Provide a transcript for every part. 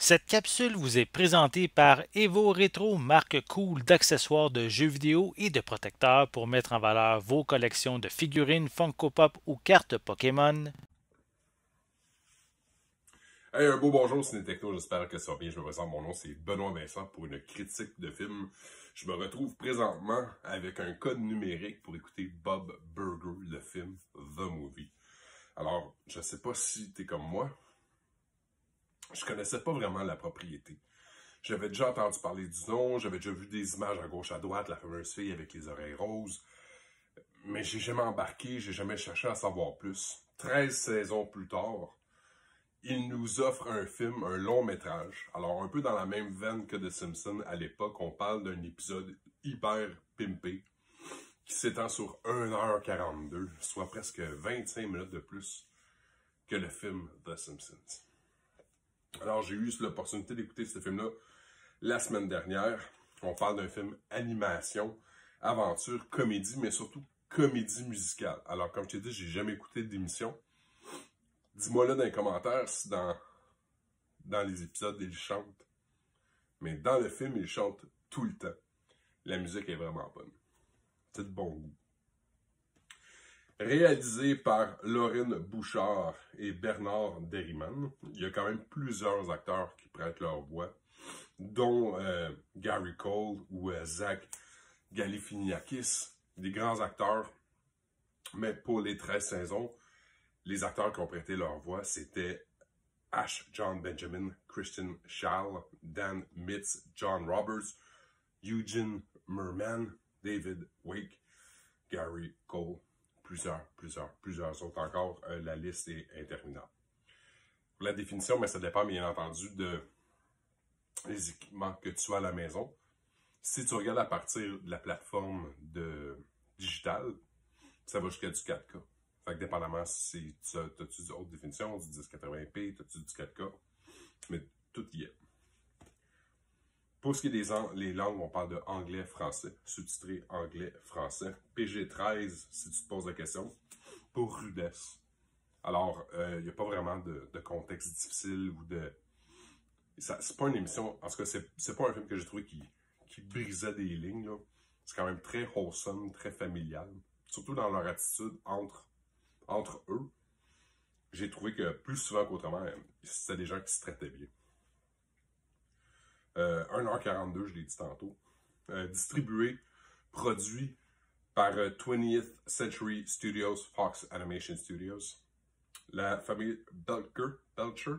Cette capsule vous est présentée par Evo Retro, marque cool d'accessoires de jeux vidéo et de protecteurs pour mettre en valeur vos collections de figurines Funko Pop ou cartes Pokémon. Hey, un beau bonjour, Ciné-Techno, j'espère que ça va bien. Je me présente, mon nom c'est Benoît Vincent pour une critique de film. Je me retrouve présentement avec un code numérique pour écouter Bob Burger, le film The Movie. Alors, je sais pas si t'es comme moi, je connaissais pas vraiment la propriété. J'avais déjà entendu parler du nom, j'avais déjà vu des images à gauche à droite, la fameuse fille avec les oreilles roses, mais j'ai jamais embarqué, j'ai jamais cherché à savoir plus. 13 saisons plus tard, il nous offre un film, un long métrage. Alors, un peu dans la même veine que The Simpsons à l'époque, on parle d'un épisode hyper pimpé qui s'étend sur 1h42, soit presque 25 minutes de plus que le film The Simpsons. Alors, j'ai eu l'opportunité d'écouter ce film-là la semaine dernière. On parle d'un film animation, aventure, comédie, mais surtout comédie musicale. Alors, comme je t'ai dit, j'ai jamais écouté d'émission. Dis-moi là dans les commentaires si dans les épisodes, il chante. Mais dans le film, il chante tout le temps. La musique est vraiment bonne. C'est de bon goût. Réalisé par Laurine Bouchard et Bernard Derriman, il y a quand même plusieurs acteurs qui prêtent leur voix, dont Gary Cole ou Zach Galifianakis, des grands acteurs. Mais pour les 13 saisons, les acteurs qui ont prêté leur voix, c'était Ash John Benjamin, Christian Schall, Dan Mitz, John Roberts, Eugene Merman, David Wake, Gary Cole, plusieurs autres encore. La liste est interminable. Pour la définition, mais ça dépend bien entendu des équipements que tu as à la maison. Si tu regardes à partir de la plateforme digitale, ça va jusqu'à du 4K. Fait que dépendamment si tu as une autre définition, du 1080p, tu as du 4K, mais tout y est. Pour ce qui est des langues, on parle de anglais-français, sous-titré anglais-français. PG-13, si tu te poses la question, pour rudesse. Alors, il n'y a pas vraiment de contexte difficile ou de... C'est pas une émission, en tout cas, c'est pas un film que j'ai trouvé qui brisait des lignes, là. C'est quand même très wholesome, très familial. Surtout dans leur attitude entre eux. J'ai trouvé que plus souvent qu'autrement, c'était des gens qui se traitaient bien. 1h42, je l'ai dit tantôt. Distribué, produit par 20th Century Studios, Fox Animation Studios. La famille Belcher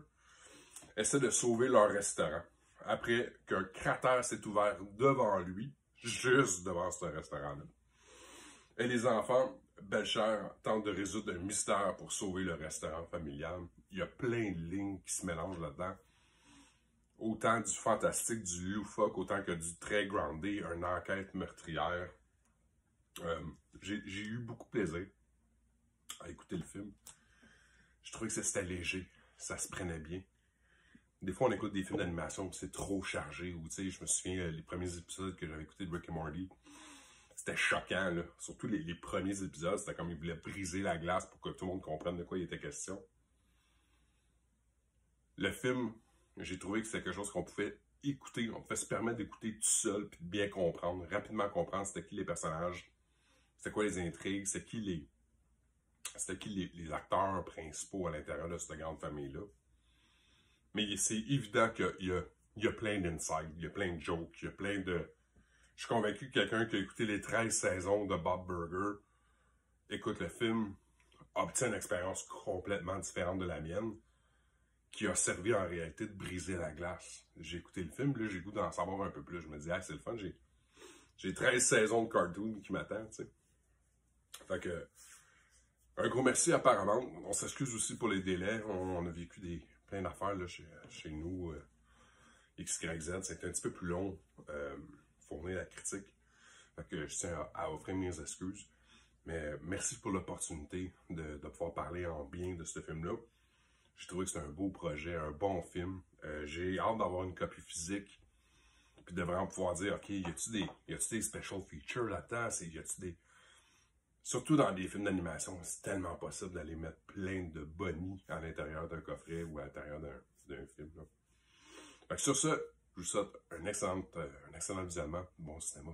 essaie de sauver leur restaurant après qu'un cratère s'est ouvert devant lui, juste devant ce restaurant-là. Et les enfants Belcher tentent de résoudre un mystère pour sauver le restaurant familial. Il y a plein de lignes qui se mélangent là-dedans. Autant du fantastique, du loufoque, autant que du très groundé, une enquête meurtrière. J'ai eu beaucoup de plaisir à écouter le film. Je trouvais que c'était léger, ça se prenait bien. Des fois, on écoute des films d'animation, c'est trop chargé. Ou, tu sais, je me souviens, les premiers épisodes que j'avais écoutés de Rick et Morty, c'était choquant, là. Surtout les premiers épisodes, c'était comme ils voulaient briser la glace pour que tout le monde comprenne de quoi il était question. Le film, j'ai trouvé que c'était quelque chose qu'on pouvait écouter, on pouvait se permettre d'écouter tout seul, puis de bien comprendre, rapidement comprendre c'était qui les personnages, c'était quoi les intrigues, c'était qui les acteurs principaux à l'intérieur de cette grande famille-là. Mais c'est évident qu'il y a plein d'insides, il y a plein de jokes, il y a plein de... Je suis convaincu que quelqu'un qui a écouté les 13 saisons de Bob Burger écoute le film, obtient une expérience complètement différente de la mienne, qui a servi en réalité de briser la glace. J'ai écouté le film, là, j'ai le goût d'en savoir un peu plus. Je me dis, ah, c'est le fun, j'ai 13 saisons de cartoon qui m'attendent, tu sais. Fait que, un gros merci à Paramount. On s'excuse aussi pour les délais. On a vécu plein d'affaires là, chez nous. XYZ, c'était un petit peu plus long fournir la critique. Fait que je tiens à offrir mes excuses. Mais merci pour l'opportunité de pouvoir parler en bien de ce film-là. J'ai trouvé que c'était un beau projet, un bon film. J'ai hâte d'avoir une copie physique. Puis de vraiment pouvoir dire, OK, y a-tu des special features là-dedans? Y a-tu des... Surtout dans des films d'animation, c'est tellement possible d'aller mettre plein de bonnies à l'intérieur d'un coffret ou à l'intérieur d'un film. Là. Fait que sur ce, je vous souhaite un excellent visionnement, bon cinéma.